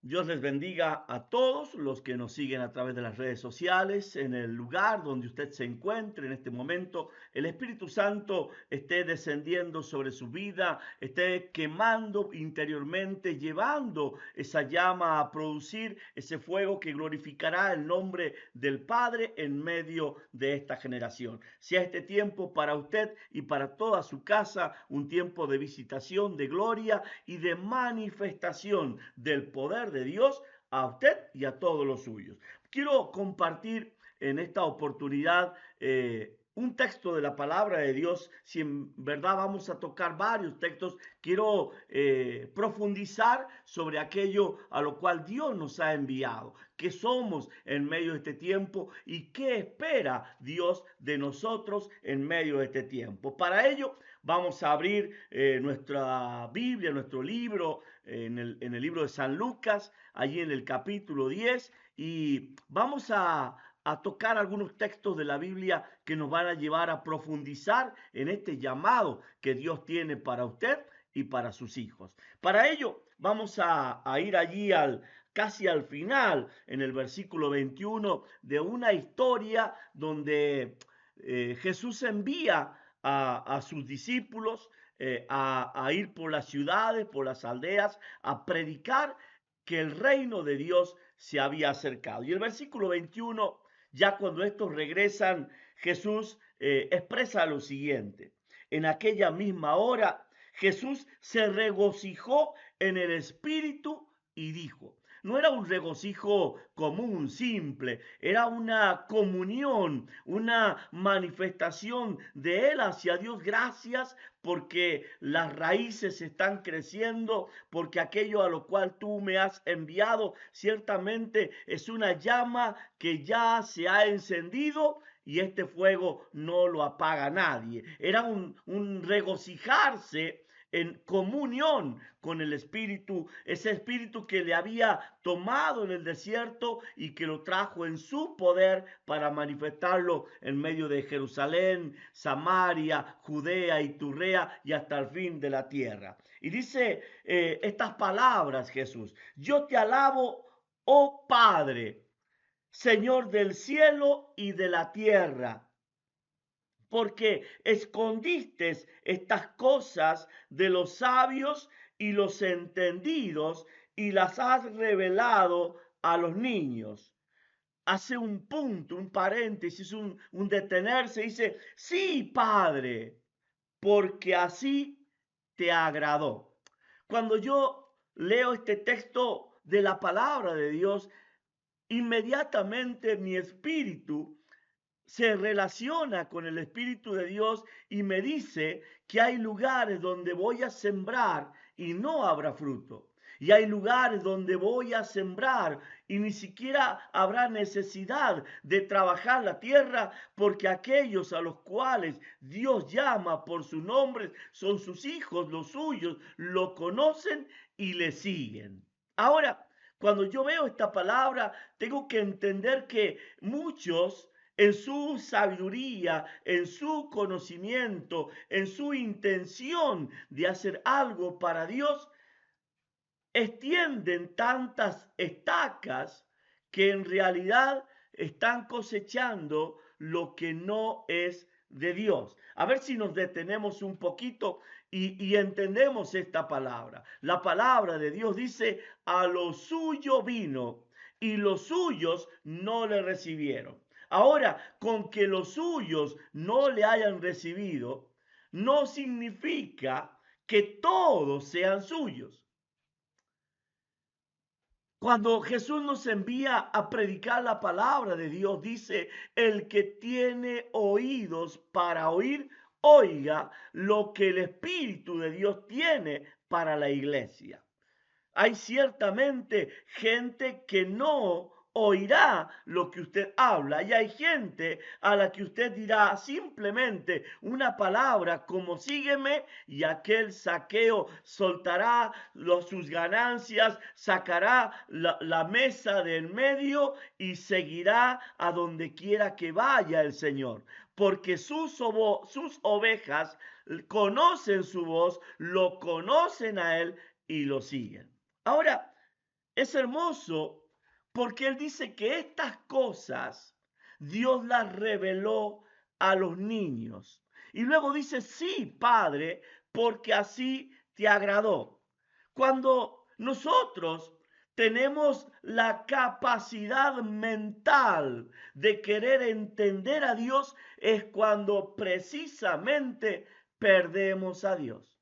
Dios les bendiga a todos los que nos siguen a través de las redes sociales, en el lugar donde usted se encuentre en este momento. El Espíritu Santo esté descendiendo sobre su vida, esté quemando interiormente, llevando esa llama a producir ese fuego que glorificará el nombre del Padre en medio de esta generación. Sea este tiempo para usted y para toda su casa un tiempo de visitación, de gloria y de manifestación del poder de Dios a usted y a todos los suyos. Quiero compartir en esta oportunidad un texto de la palabra de Dios. Si en verdad vamos a tocar varios textos, quiero profundizar sobre aquello a lo cual Dios nos ha enviado, qué somos en medio de este tiempo y qué espera Dios de nosotros en medio de este tiempo. Para ello vamos a abrir nuestra Biblia, nuestro libro, en el libro de San Lucas, allí en el capítulo 10, y vamos a tocar algunos textos de la Biblia que nos van a llevar a profundizar en este llamado que Dios tiene para usted y para sus hijos. Para ello, vamos a ir allí casi al final, en el versículo 21, de una historia donde Jesús envía a sus discípulos a ir por las ciudades, por las aldeas, a predicar que el reino de Dios se había acercado. Y el versículo 21, ya cuando estos regresan, Jesús expresa lo siguiente: en aquella misma hora Jesús se regocijó en el Espíritu y dijo. No era un regocijo común, simple, era una comunión, una manifestación de él hacia Dios. Gracias porque las raíces están creciendo, porque aquello a lo cual tú me has enviado ciertamente es una llama que ya se ha encendido y este fuego no lo apaga nadie. Era un regocijarse en comunión con el Espíritu, ese Espíritu que le había tomado en el desierto y que lo trajo en su poder para manifestarlo en medio de Jerusalén, Samaria, Judea y Turrea y hasta el fin de la tierra. Y dice estas palabras Jesús: yo te alabo, oh Padre, Señor del cielo y de la tierra, porque escondiste estas cosas de los sabios y los entendidos y las has revelado a los niños. Hace un punto, un paréntesis, un detenerse, dice, sí, Padre, porque así te agradó. Cuando yo leo este texto de la palabra de Dios, inmediatamente mi espíritu se relaciona con el Espíritu de Dios y me dice que hay lugares donde voy a sembrar y no habrá fruto. Y hay lugares donde voy a sembrar y ni siquiera habrá necesidad de trabajar la tierra, porque aquellos a los cuales Dios llama por su nombre son sus hijos, los suyos, lo conocen y le siguen. Ahora, cuando yo veo esta palabra, tengo que entender que muchos en su sabiduría, en su conocimiento, en su intención de hacer algo para Dios, extienden tantas estacas que en realidad están cosechando lo que no es de Dios. A ver si nos detenemos un poquito y entendemos esta palabra. La palabra de Dios dice, a lo suyo vino y los suyos no le recibieron. Ahora, con que los suyos no le hayan recibido, no significa que todos sean suyos. Cuando Jesús nos envía a predicar la palabra de Dios, dice, el que tiene oídos para oír, oiga lo que el Espíritu de Dios tiene para la iglesia. Hay ciertamente gente que no oirá lo que usted habla y hay gente a la que usted dirá simplemente una palabra como sígueme y aquel saqueo soltará sus ganancias, sacará la mesa del medio y seguirá a donde quiera que vaya el Señor, porque sus ovejas conocen su voz, lo conocen a él y lo siguen. Ahora, es hermoso porque él dice que estas cosas Dios las reveló a los niños. Y luego dice, sí, Padre, porque así te agradó. Cuando nosotros tenemos la capacidad mental de querer entender a Dios, es cuando precisamente perdemos a Dios.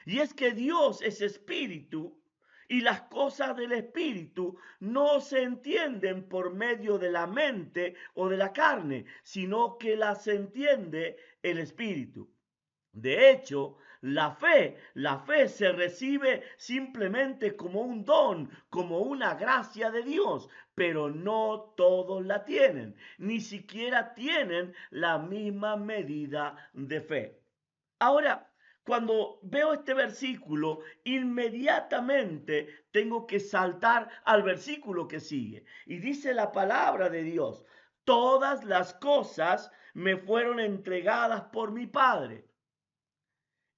Y es que Dios es espíritu y las cosas del espíritu no se entienden por medio de la mente o de la carne, sino que las entiende el espíritu. De hecho, la fe se recibe simplemente como un don, como una gracia de Dios, pero no todos la tienen, ni siquiera tienen la misma medida de fe. Ahora, cuando veo este versículo, inmediatamente tengo que saltar al versículo que sigue. Y dice la palabra de Dios, todas las cosas me fueron entregadas por mi Padre.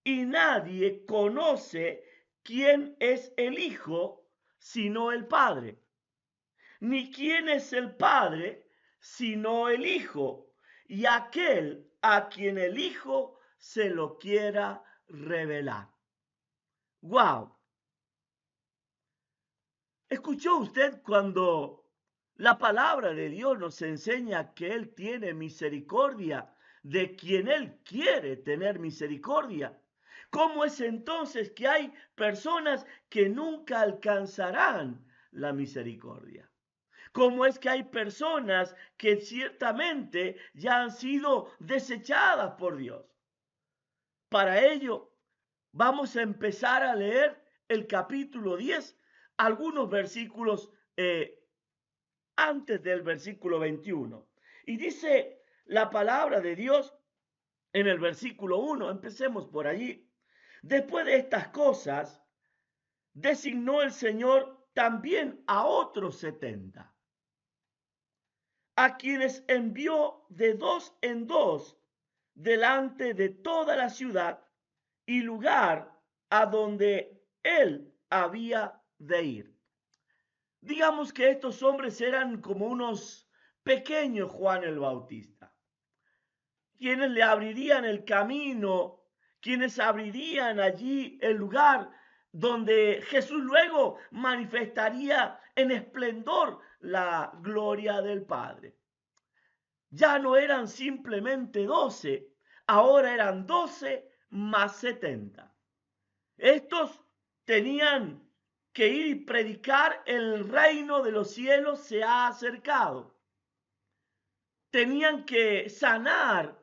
Y nadie conoce quién es el Hijo sino el Padre, ni quién es el Padre sino el Hijo, y aquel a quien el Hijo se lo quiera revelar. ¡Wow! ¿Escuchó usted cuando la palabra de Dios nos enseña que Él tiene misericordia de quien Él quiere tener misericordia? ¿Cómo es entonces que hay personas que nunca alcanzarán la misericordia? ¿Cómo es que hay personas que ciertamente ya han sido desechadas por Dios? Para ello, vamos a empezar a leer el capítulo 10, algunos versículos antes del versículo 21. Y dice la palabra de Dios en el versículo 1, empecemos por allí. Después de estas cosas, designó el Señor también a otros 70, a quienes envió de dos en dos delante de toda la ciudad y lugar a donde él había de ir. Digamos que estos hombres eran como unos pequeños Juan el Bautista, quienes le abrirían el camino, quienes abrirían allí el lugar donde Jesús luego manifestaría en esplendor la gloria del Padre. Ya no eran simplemente 12, ahora eran 12 más 70. Estos tenían que ir y predicar: el reino de los cielos se ha acercado. Tenían que sanar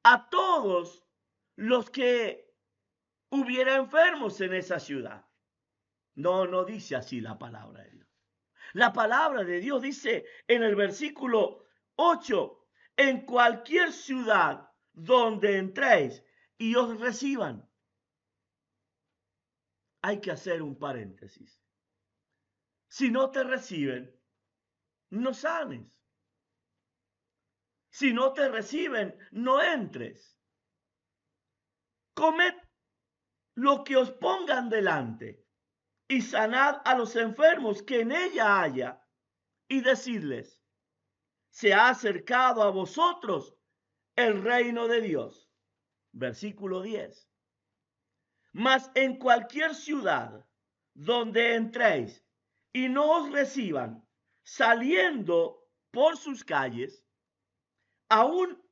a todos los que hubiera enfermos en esa ciudad. No, no dice así la palabra de Dios. La palabra de Dios dice en el versículo 8, en cualquier ciudad donde entréis y os reciban. Hay que hacer un paréntesis. Si no te reciben, no sanes. Si no te reciben, no entres. Comed lo que os pongan delante y sanad a los enfermos que en ella haya, y decidles: se ha acercado a vosotros el reino de Dios. Versículo 10. Mas en cualquier ciudad donde entréis y no os reciban, saliendo por sus calles, aún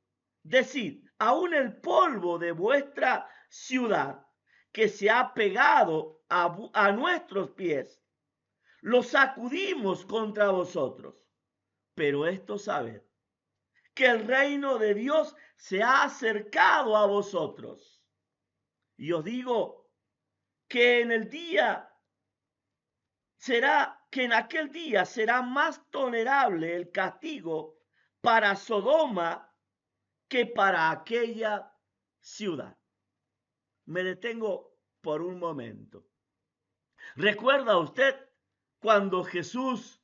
decid: aún el polvo de vuestra ciudad que se ha pegado a nuestros pies, lo sacudimos contra vosotros. Pero esto sabed, que el reino de Dios se ha acercado a vosotros. Y os digo que en aquel día será más tolerable el castigo para Sodoma que para aquella ciudad. Me detengo por un momento. ¿Recuerda usted cuando Jesús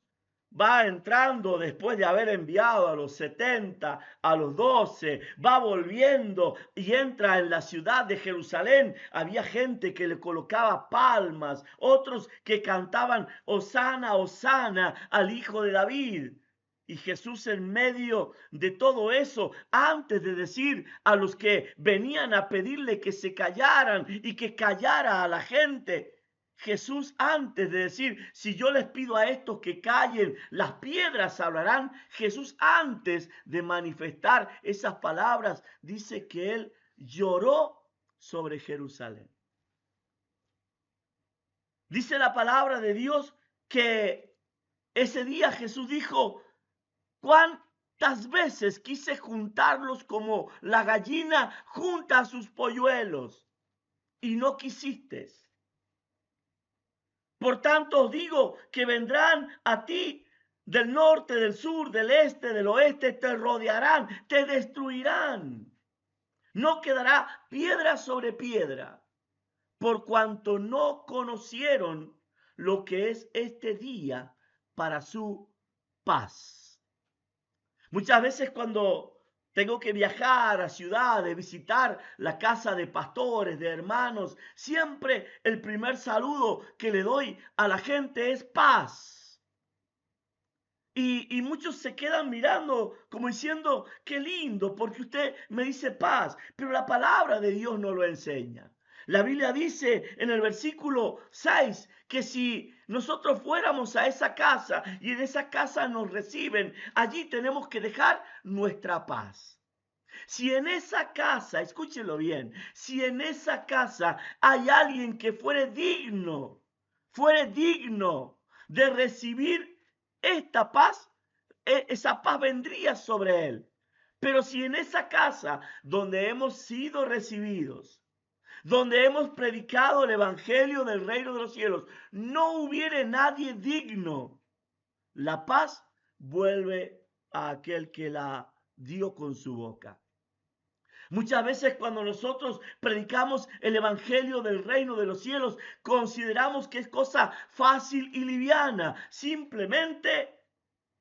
va entrando después de haber enviado a los 70, a los 12, va volviendo y entra en la ciudad de Jerusalén. Había gente que le colocaba palmas, otros que cantaban Hosana, Hosana al Hijo de David. Y Jesús en medio de todo eso, antes de decir a los que venían a pedirle que se callaran y que callara a la gente, Jesús, antes de decir, si yo les pido a estos que callen, las piedras hablarán. Jesús, antes de manifestar esas palabras, dice que él lloró sobre Jerusalén. Dice la palabra de Dios que ese día Jesús dijo, ¿cuántas veces quise juntarlos como la gallina junta a sus polluelos y no quisiste? Por tanto os digo que vendrán a ti del norte, del sur, del este, del oeste, te rodearán, te destruirán. No quedará piedra sobre piedra, por cuanto no conocieron lo que es este día para su paz. Muchas veces cuando tengo que viajar a ciudades, visitar la casa de pastores, de hermanos, siempre el primer saludo que le doy a la gente es paz. Y muchos se quedan mirando como diciendo, qué lindo, porque usted me dice paz, pero la palabra de Dios no lo enseña. La Biblia dice en el versículo 6 que si nosotros fuéramos a esa casa y en esa casa nos reciben, allí tenemos que dejar nuestra paz. Si en esa casa, escúchelo bien, si en esa casa hay alguien que fuere digno de recibir esta paz, esa paz vendría sobre él. Pero si en esa casa donde hemos sido recibidos, donde hemos predicado el evangelio del reino de los cielos, no hubiere nadie digno, la paz vuelve a aquel que la dio con su boca. Muchas veces cuando nosotros predicamos el evangelio del reino de los cielos, consideramos que es cosa fácil y liviana, simplemente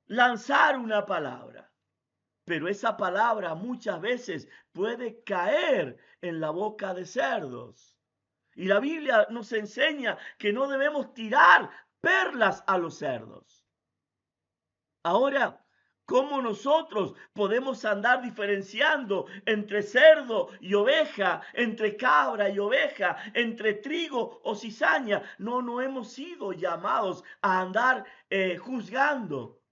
lanzar una palabra. Pero esa palabra muchas veces puede caer en la boca de cerdos. Y la Biblia nos enseña que no debemos tirar perlas a los cerdos. Ahora, ¿cómo nosotros podemos andar diferenciando entre cerdo y oveja, entre cabra y oveja, entre trigo o cizaña? No hemos sido llamados a andar juzgando,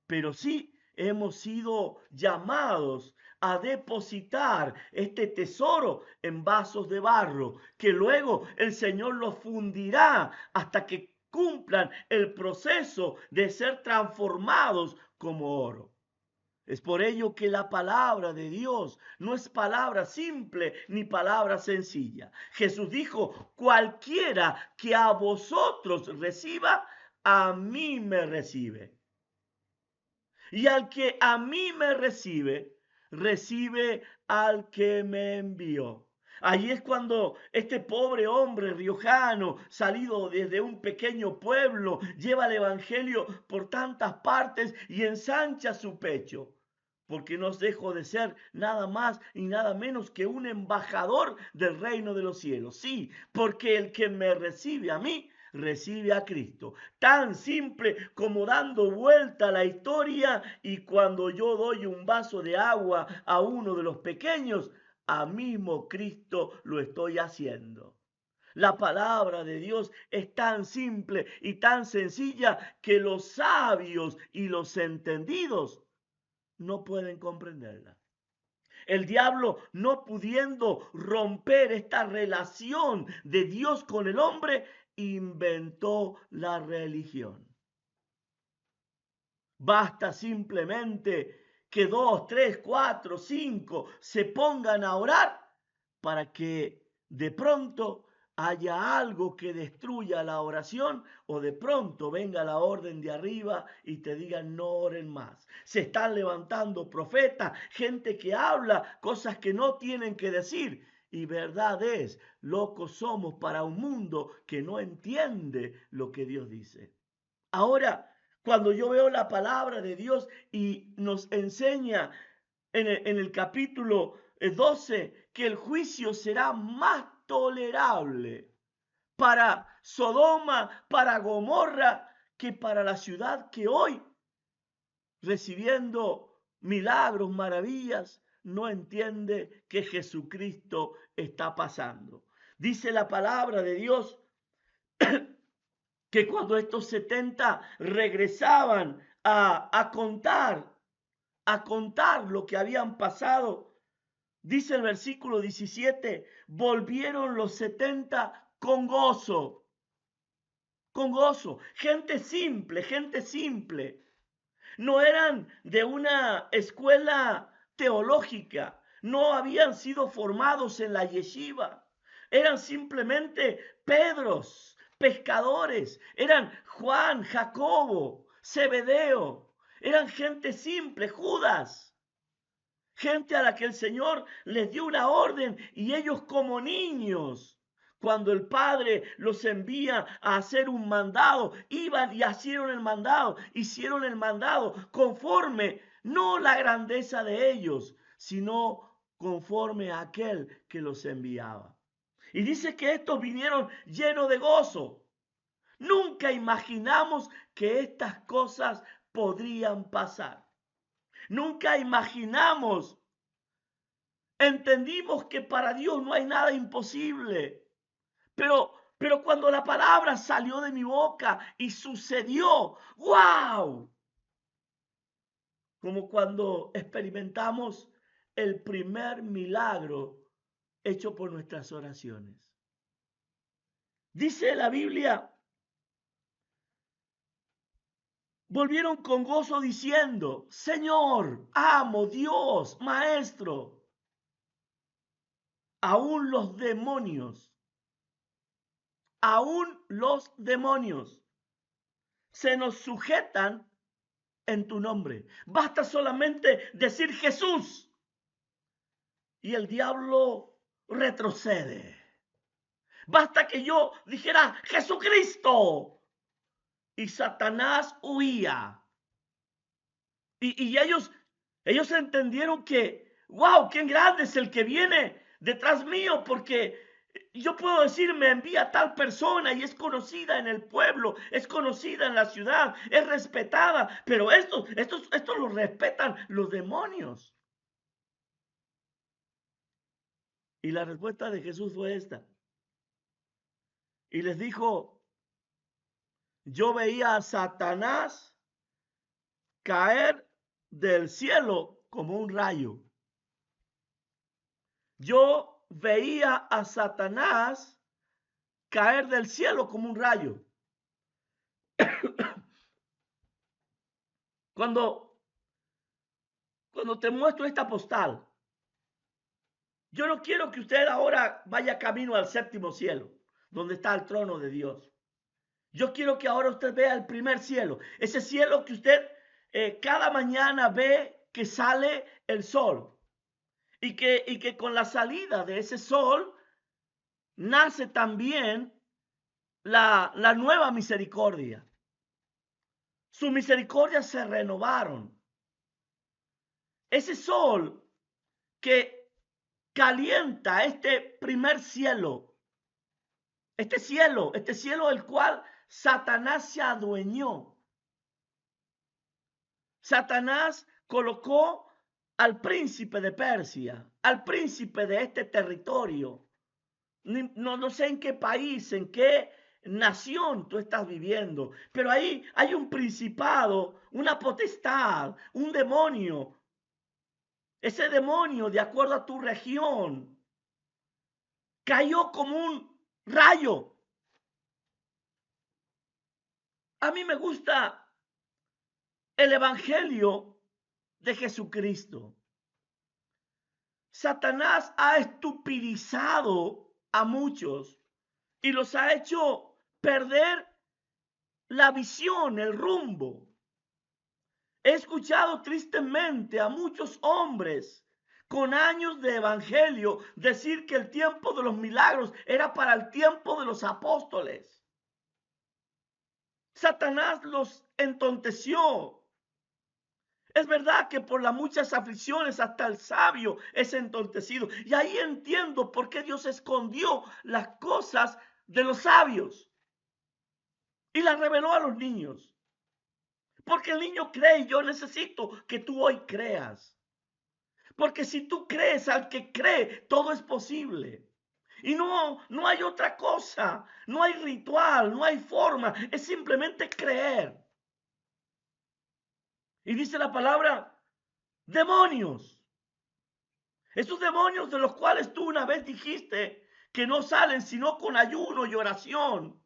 pero sí hemos sido llamados a depositar este tesoro en vasos de barro, que luego el Señor los fundirá hasta que cumplan el proceso de ser transformados como oro. Es por ello que la palabra de Dios no es palabra simple ni palabra sencilla. Jesús dijo, cualquiera que a vosotros reciba, a mí me recibe. Y al que a mí me recibe, recibe al que me envió. Allí es cuando este pobre hombre riojano, salido desde un pequeño pueblo, lleva el evangelio por tantas partes y ensancha su pecho, porque no dejo de ser nada más y nada menos que un embajador del reino de los cielos. Sí, porque el que me recibe a mí, recibe a Cristo. Tan simple como dando vuelta a la historia, y cuando yo doy un vaso de agua a uno de los pequeños, a mismo Cristo lo estoy haciendo. La palabra de Dios es tan simple y tan sencilla que los sabios y los entendidos no pueden comprenderla. El diablo, no pudiendo romper esta relación de Dios con el hombre, inventó la religión. Basta simplemente que 2, 3, 4, 5 se pongan a orar para que de pronto haya algo que destruya la oración, o de pronto venga la orden de arriba y te digan no oren más. Se están levantando profetas, gente que habla cosas que no tienen que decir. Y verdad es, locos somos para un mundo que no entiende lo que Dios dice. Ahora, Cuando yo veo la palabra de Dios y nos enseña en el capítulo 12 que el juicio será más tolerable para Sodoma, para Gomorra, que para la ciudad que hoy, recibiendo milagros, maravillas, no entiende que Jesucristo está pasando. Dice la palabra de Dios que cuando estos 70 regresaban a contar lo que habían pasado, dice el versículo 17, volvieron los 70 con gozo, gente simple. No eran de una escuela teológica, no habían sido formados en la yeshiva, eran simplemente Pedros, pescadores, eran Juan, Jacobo, Zebedeo, eran gente simple, Judas. Gente a la que el Señor les dio una orden y ellos como niños, cuando el Padre los envía a hacer un mandado, iban y hicieron el mandado conforme, no la grandeza de ellos, sino conforme a aquel que los enviaba. Y dice que estos vinieron llenos de gozo. Nunca imaginamos que estas cosas podrían pasar. Nunca imaginamos, entendimos que para Dios no hay nada imposible. Pero cuando la palabra salió de mi boca y sucedió, ¡wow! Como cuando experimentamos el primer milagro hecho por nuestras oraciones. Dice la Biblia, volvieron con gozo diciendo, Señor, amo, Dios, Maestro. Aún los demonios se nos sujetan en tu nombre. Basta solamente decir Jesús y el diablo retrocede. Basta que yo dijera Jesucristo y Satanás huía. Y ellos entendieron que, wow, qué grande es el que viene detrás mío, porque yo puedo decir, me envía tal persona y es conocida en el pueblo, es conocida en la ciudad, es respetada, pero esto lo respetan los demonios. Y la respuesta de Jesús fue esta. Y les dijo, yo veía a Satanás caer del cielo como un rayo. Yo veía a Satanás caer del cielo como un rayo. Cuando te muestro esta postal, yo no quiero que usted ahora vaya camino al séptimo cielo, donde está el trono de Dios. Yo quiero que ahora usted vea el primer cielo, ese cielo que usted cada mañana ve que sale el sol y que con la salida de ese sol nace también la nueva misericordia. Sus misericordias se renovaron. Ese sol que calienta este primer cielo, este cielo del cual Satanás se adueñó. Satanás colocó al príncipe de Persia, al príncipe de este territorio. No sé en qué país, en qué nación tú estás viviendo, pero ahí hay un principado, una potestad, un demonio. Ese demonio, de acuerdo a tu región, cayó como un rayo. A mí me gusta el evangelio de Jesucristo. Satanás ha estupidizado a muchos y los ha hecho perder la visión, el rumbo. He escuchado tristemente a muchos hombres con años de evangelio decir que el tiempo de los milagros era para el tiempo de los apóstoles. Satanás los entonteció. Es verdad que por las muchas aflicciones hasta el sabio es entontecido. Y ahí entiendo por qué Dios escondió las cosas de los sabios y las reveló a los niños. Porque el niño cree y yo necesito que tú hoy creas. Porque si tú crees al que cree, todo es posible. Y no hay otra cosa, no hay ritual, no hay forma, es simplemente creer. Y dice la palabra, demonios. Esos demonios de los cuales tú una vez dijiste que no salen sino con ayuno y oración.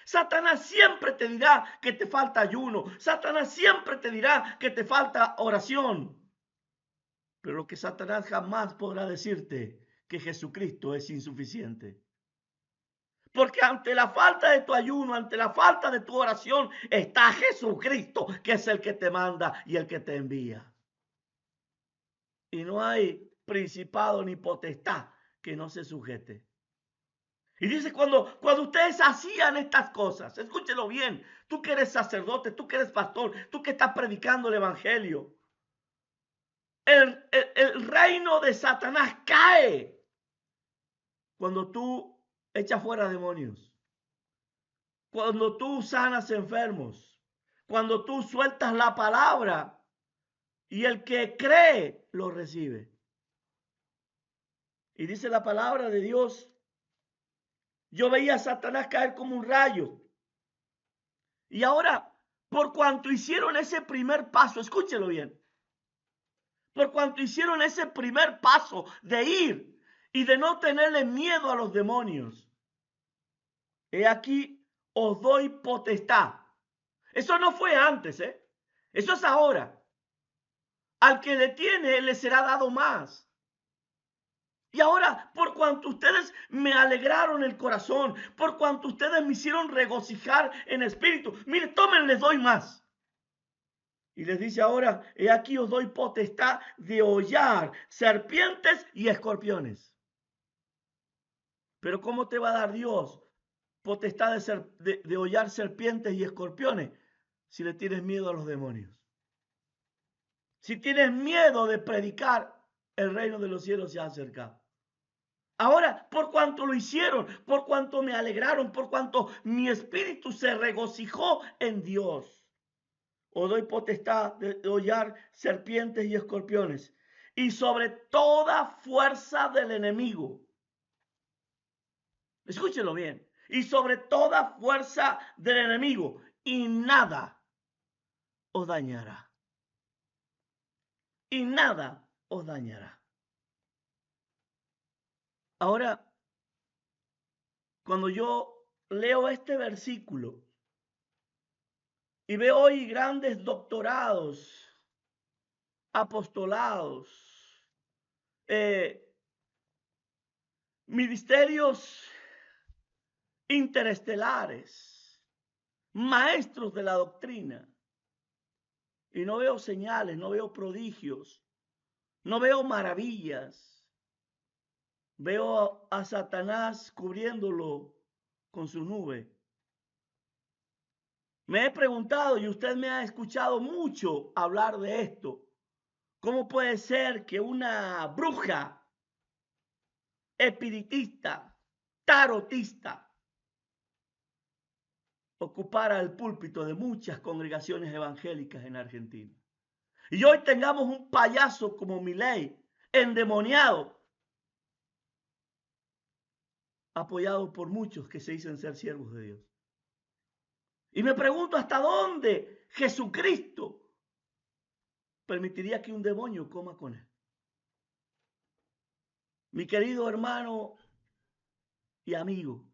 Satanás siempre te dirá que te falta ayuno. Satanás siempre te dirá que te falta oración. Pero lo que Satanás jamás podrá decirte que Jesucristo es insuficiente. Porque ante la falta de tu ayuno, ante la falta de tu oración, está Jesucristo, que es el que te manda y el que te envía. Y no hay principado ni potestad que no se sujete. Y dice, cuando ustedes hacían estas cosas, escúchelo bien, tú que eres sacerdote, tú que eres pastor, tú que estás predicando el evangelio, el reino de Satanás cae cuando tú echas fuera demonios, cuando tú sanas enfermos, cuando tú sueltas la palabra y el que cree lo recibe. Y dice la palabra de Dios, yo veía a Satanás caer como un rayo. Y ahora, por cuanto hicieron ese primer paso, escúchelo bien, por cuanto hicieron ese primer paso de ir y de no tenerle miedo a los demonios, he aquí os doy potestad. Eso no fue antes, eso es ahora. Al que le tiene, le será dado más. Y ahora, por cuanto ustedes me alegraron el corazón, por cuanto ustedes me hicieron regocijar en espíritu, mire, tomen, les doy más. Y les dice ahora, he aquí os doy potestad de hollar serpientes y escorpiones. Pero ¿cómo te va a dar Dios potestad de hollar serpientes y escorpiones si le tienes miedo a los demonios? Si tienes miedo de predicar, el reino de los cielos se ha acercado. Ahora, por cuanto lo hicieron, por cuanto me alegraron, por cuanto mi espíritu se regocijó en Dios, os doy potestad de hollar serpientes y escorpiones y sobre toda fuerza del enemigo. Escúchenlo bien. Y sobre toda fuerza del enemigo, y nada os dañará. Y nada os dañará. Ahora, cuando yo leo este versículo y veo hoy grandes doctorados, apostolados, ministerios interestelares, maestros de la doctrina, y no veo señales, no veo prodigios, no veo maravillas, veo a Satanás cubriéndolo con su nube. Me he preguntado, y usted me ha escuchado mucho hablar de esto, ¿cómo puede ser que una bruja, espiritista, tarotista, ocupara el púlpito de muchas congregaciones evangélicas en Argentina? Y hoy tengamos un payaso como Milei, endemoniado, apoyado por muchos que se dicen ser siervos de Dios. Y me pregunto hasta dónde Jesucristo permitiría que un demonio coma con él. Mi querido hermano y amigo,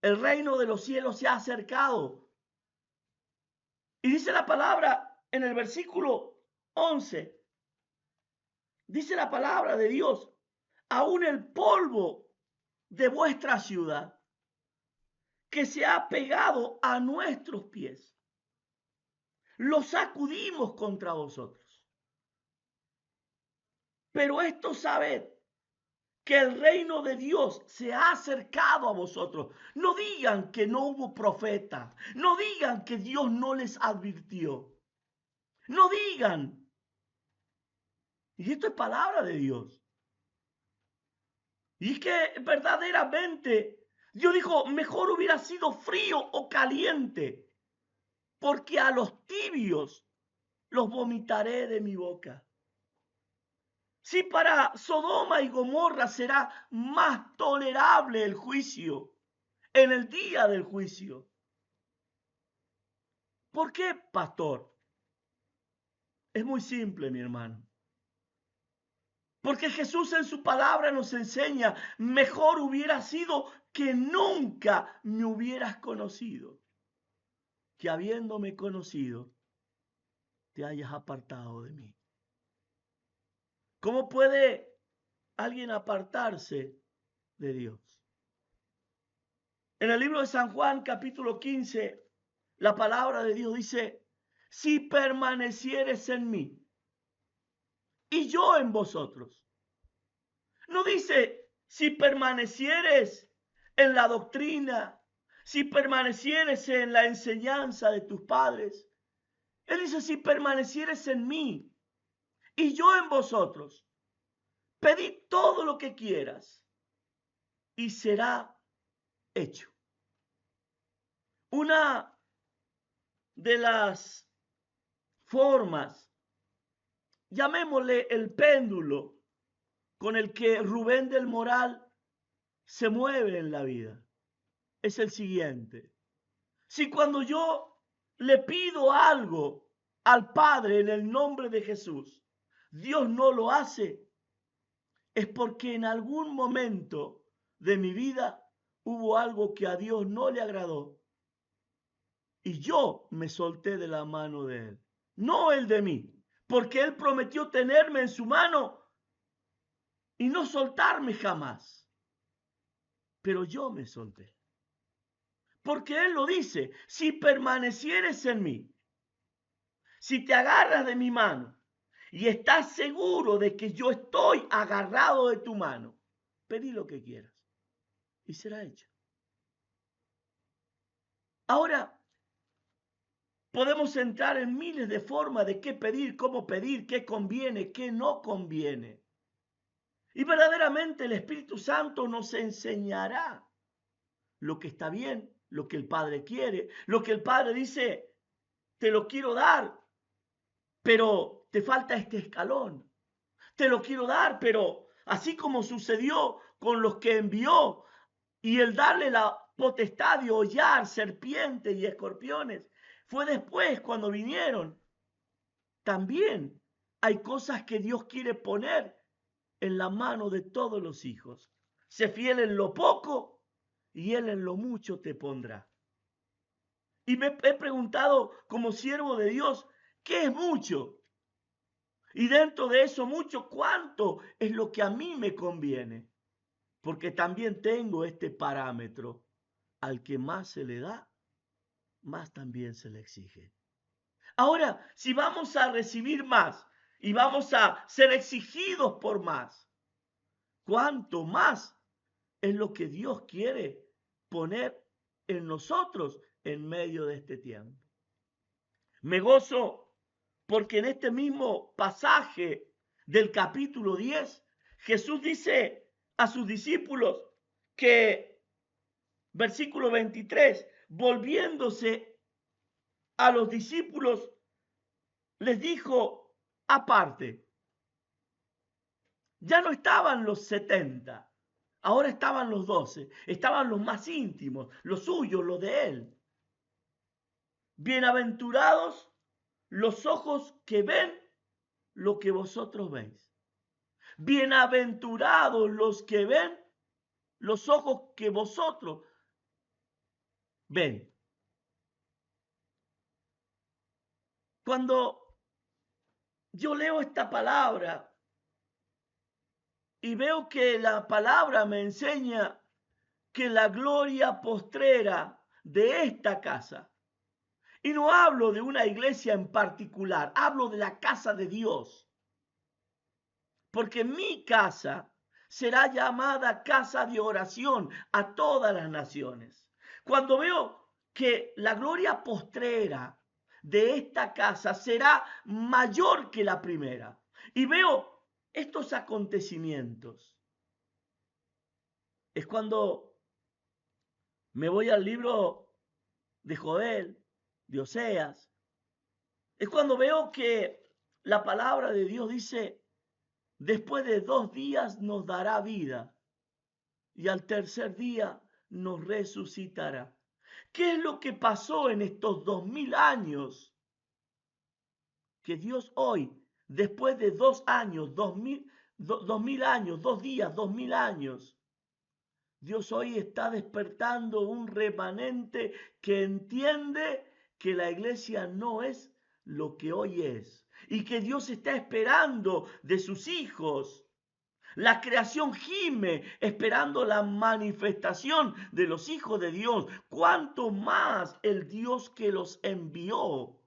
el reino de los cielos se ha acercado. Y dice la palabra en el versículo 11, dice la palabra de Dios, aún el polvo de vuestra ciudad que se ha pegado a nuestros pies, lo sacudimos contra vosotros. Pero esto sabed, que el reino de Dios se ha acercado a vosotros. No digan que no hubo profeta. No digan que Dios no les advirtió. No digan. Y esto es palabra de Dios. Y es que verdaderamente Dios dijo, mejor hubiera sido frío o caliente, porque a los tibios los vomitaré de mi boca. Si para Sodoma y Gomorra será más tolerable el juicio en el día del juicio. ¿Por qué, pastor? Es muy simple, mi hermano. Porque Jesús en su palabra nos enseña, mejor hubiera sido que nunca me hubieras conocido, que habiéndome conocido, te hayas apartado de mí. ¿Cómo puede alguien apartarse de Dios? En el libro de San Juan, capítulo 15, la palabra de Dios dice, si permanecieres en mí y yo en vosotros. No dice, si permanecieres en la doctrina, si permanecieres en la enseñanza de tus padres. Él dice, si permanecieres en mí y yo en vosotros, pedid todo lo que quieras y será hecho. Una de las formas, llamémosle el péndulo, con el que Rubén del Moral se mueve en la vida, es el siguiente. Si cuando yo le pido algo al Padre en el nombre de Jesús, Dios no lo hace, es porque en algún momento de mi vida hubo algo que a Dios no le agradó y yo me solté de la mano de Él, no Él de mí, porque Él prometió tenerme en su mano y no soltarme jamás, pero yo me solté. Porque Él lo dice, si permanecieres en mí, si te agarras de mi mano y estás seguro de que yo estoy agarrado de tu mano, pedí lo que quieras y será hecho. Ahora, podemos entrar en miles de formas de qué pedir, qué conviene, qué no conviene. Y verdaderamente el Espíritu Santo nos enseñará lo que está bien, lo que el Padre quiere, lo que el Padre dice, te lo quiero dar, pero te falta este escalón. Te lo quiero dar, pero así como sucedió con los que envió y el darle la potestad de hollar serpientes y escorpiones, fue después cuando vinieron. También hay cosas que Dios quiere poner en la mano de todos los hijos. Sé fiel en lo poco y Él en lo mucho te pondrá. Y me he preguntado como siervo de Dios, ¿qué es mucho? Y dentro de eso mucho, ¿cuánto es lo que a mí me conviene? Porque también tengo este parámetro. Al que más se le da, más también se le exige. Ahora, si vamos a recibir más y vamos a ser exigidos por más, ¿cuánto más es lo que Dios quiere poner en nosotros en medio de este tiempo? Me gozo porque en este mismo pasaje del capítulo 10, Jesús dice a sus discípulos que, versículo 23, volviéndose a los discípulos, les dijo aparte, ya no estaban los 70, ahora estaban los 12, estaban los más íntimos, los suyos, los de él. Bienaventurados los ojos que ven lo que vosotros veis. Bienaventurados los que ven los ojos que vosotros ven. Cuando yo leo esta palabra y veo que la palabra me enseña que la gloria postrera de esta casa, y no hablo de una iglesia en particular, hablo de la casa de Dios, porque mi casa será llamada casa de oración a todas las naciones. Cuando veo que la gloria postrera de esta casa será mayor que la primera, y veo estos acontecimientos, es cuando me voy al libro de Joel, de Oseas, es cuando veo que la palabra de Dios dice: después de 2 días nos dará vida y al tercer día nos resucitará. ¿Qué es lo que pasó en estos 2000 años? Que Dios hoy, después de 2 años, 2000 años, 2 días, 2000 años, Dios hoy está despertando un remanente que entiende que la iglesia no es lo que hoy es y que Dios está esperando de sus hijos. La creación gime esperando la manifestación de los hijos de Dios. Cuanto más el Dios que los envió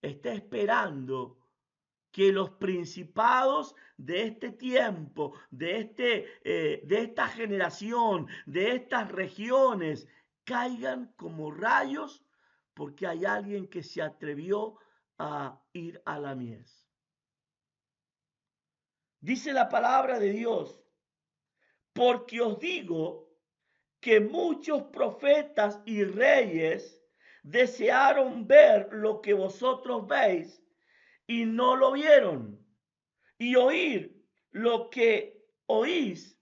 está esperando que los principados de este tiempo, de esta generación, de estas regiones, caigan como rayos porque hay alguien que se atrevió a ir a la mies. Dice la palabra de Dios: porque os digo que muchos profetas y reyes desearon ver lo que vosotros veis y no lo vieron, y oír lo que oís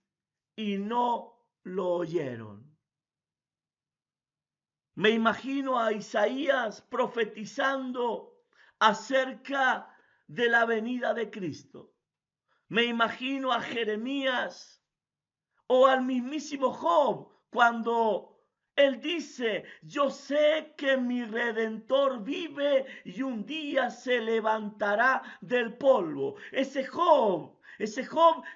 y no lo oyeron. Me imagino a Isaías profetizando acerca de la venida de Cristo. Me imagino a Jeremías o al mismísimo Job cuando él dice: yo sé que mi Redentor vive y un día se levantará del polvo. Ese Job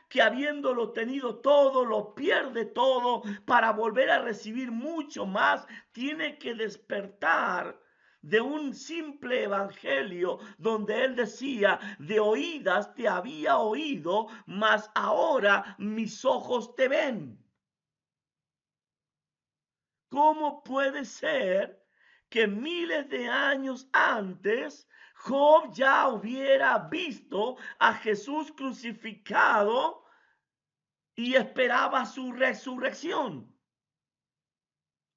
que habiéndolo tenido todo, lo pierde todo para volver a recibir mucho más, tiene que despertar de un simple evangelio donde él decía: de oídas te había oído, mas ahora mis ojos te ven. ¿Cómo puede ser que miles de años antes Job ya hubiera visto a Jesús crucificado y esperaba su resurrección,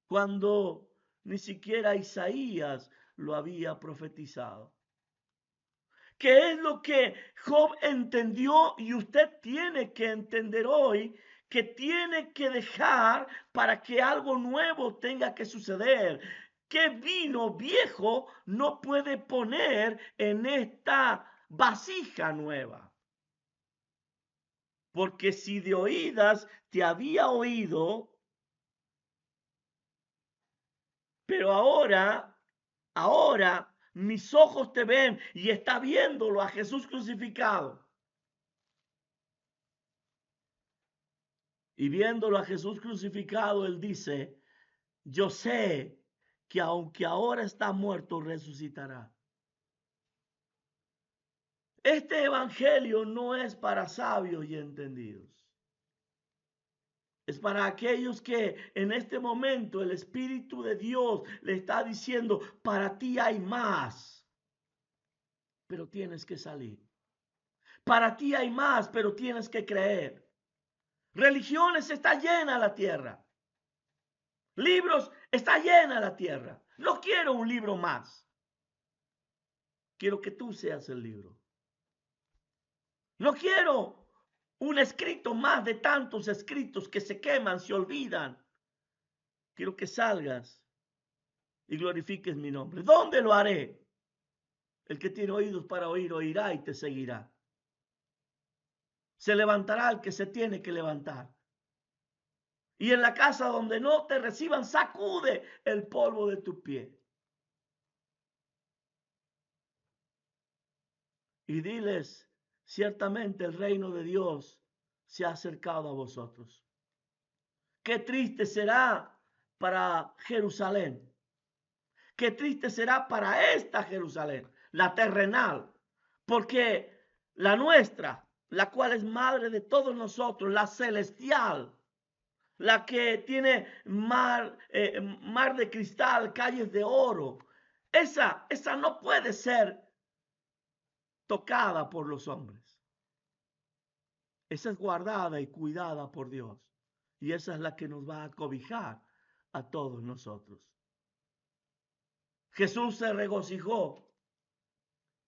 cuando ni siquiera Isaías lo había profetizado? ¿Qué es lo que Job entendió y usted tiene que entender hoy? Que tiene que dejar para que algo nuevo tenga que suceder. ¿Qué vino viejo no puede poner en esta vasija nueva? Porque si de oídas te había oído, pero ahora mis ojos te ven, y está viéndolo a Jesús crucificado. Y viéndolo a Jesús crucificado, él dice: yo sé que aunque ahora está muerto, resucitará. Este evangelio no es para sabios y entendidos. Es para aquellos que en este momento el Espíritu de Dios le está diciendo: para ti hay más, pero tienes que salir. Para ti hay más, pero tienes que creer. Religiones está llena la tierra. Libros está llena la tierra. No quiero un libro más. Quiero que tú seas el libro. No quiero un escrito más de tantos escritos que se queman, se olvidan. Quiero que salgas y glorifiques mi nombre. ¿Dónde lo haré? El que tiene oídos para oír, oirá y te seguirá. Se levantará el que se tiene que levantar. Y en la casa donde no te reciban, sacude el polvo de tu pie. Y diles: ciertamente el reino de Dios se ha acercado a vosotros. Qué triste será para Jerusalén. Qué triste será para esta Jerusalén, la terrenal, porque la nuestra, la cual es madre de todos nosotros, la celestial, la que tiene mar de cristal, calles de oro. Esa no puede ser tocada por los hombres. Esa es guardada y cuidada por Dios. Y esa es la que nos va a cobijar a todos nosotros. Jesús se regocijó.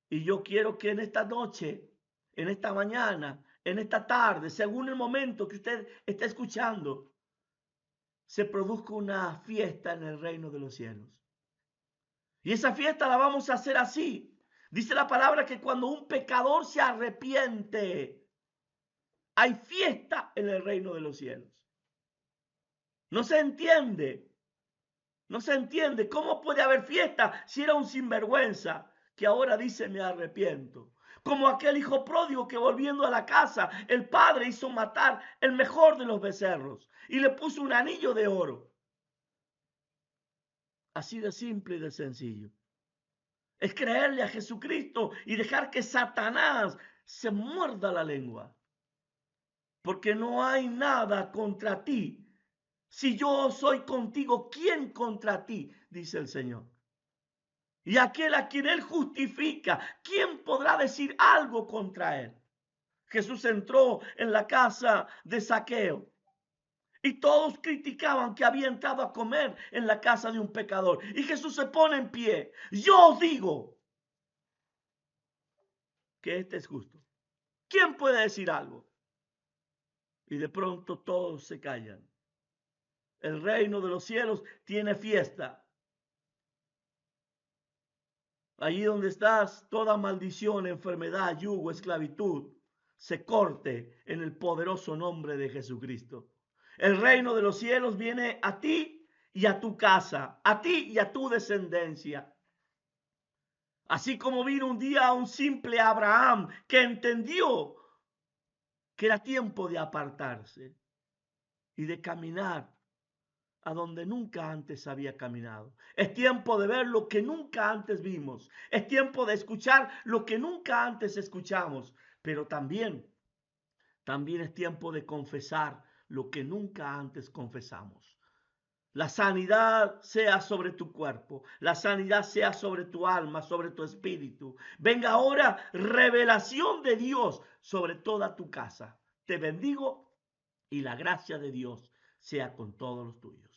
Y yo quiero que en esta noche, en esta mañana, en esta tarde, según el momento que usted está escuchando, se produzca una fiesta en el reino de los cielos. Y esa fiesta la vamos a hacer así. Dice la palabra que cuando un pecador se arrepiente, hay fiesta en el reino de los cielos. No se entiende. No se entiende. ¿Cómo puede haber fiesta si era un sinvergüenza que ahora dice me arrepiento? Como aquel hijo pródigo que volviendo a la casa, el padre hizo matar el mejor de los becerros y le puso un anillo de oro. Así de simple y de sencillo. Es creerle a Jesucristo y dejar que Satanás se muerda la lengua. Porque no hay nada contra ti. Si yo soy contigo, ¿quién contra ti? Dice el Señor. Y aquel a quien Él justifica, ¿quién podrá decir algo contra Él? Jesús entró en la casa de Zaqueo y todos criticaban que había entrado a comer en la casa de un pecador. Y Jesús se pone en pie. Yo os digo que este es justo. ¿Quién puede decir algo? Y de pronto todos se callan. El reino de los cielos tiene fiesta. Allí donde estás, toda maldición, enfermedad, yugo, esclavitud, se corte en el poderoso nombre de Jesucristo. El reino de los cielos viene a ti y a tu casa, a ti y a tu descendencia. Así como vino un día a un simple Abraham que entendió que era tiempo de apartarse y de caminar a donde nunca antes había caminado. Es tiempo de ver lo que nunca antes vimos. Es tiempo de escuchar lo que nunca antes escuchamos. Pero también es tiempo de confesar lo que nunca antes confesamos. La sanidad sea sobre tu cuerpo, la sanidad sea sobre tu alma, sobre tu espíritu. Venga ahora revelación de Dios sobre toda tu casa. Te bendigo y la gracia de Dios sea con todos los tuyos.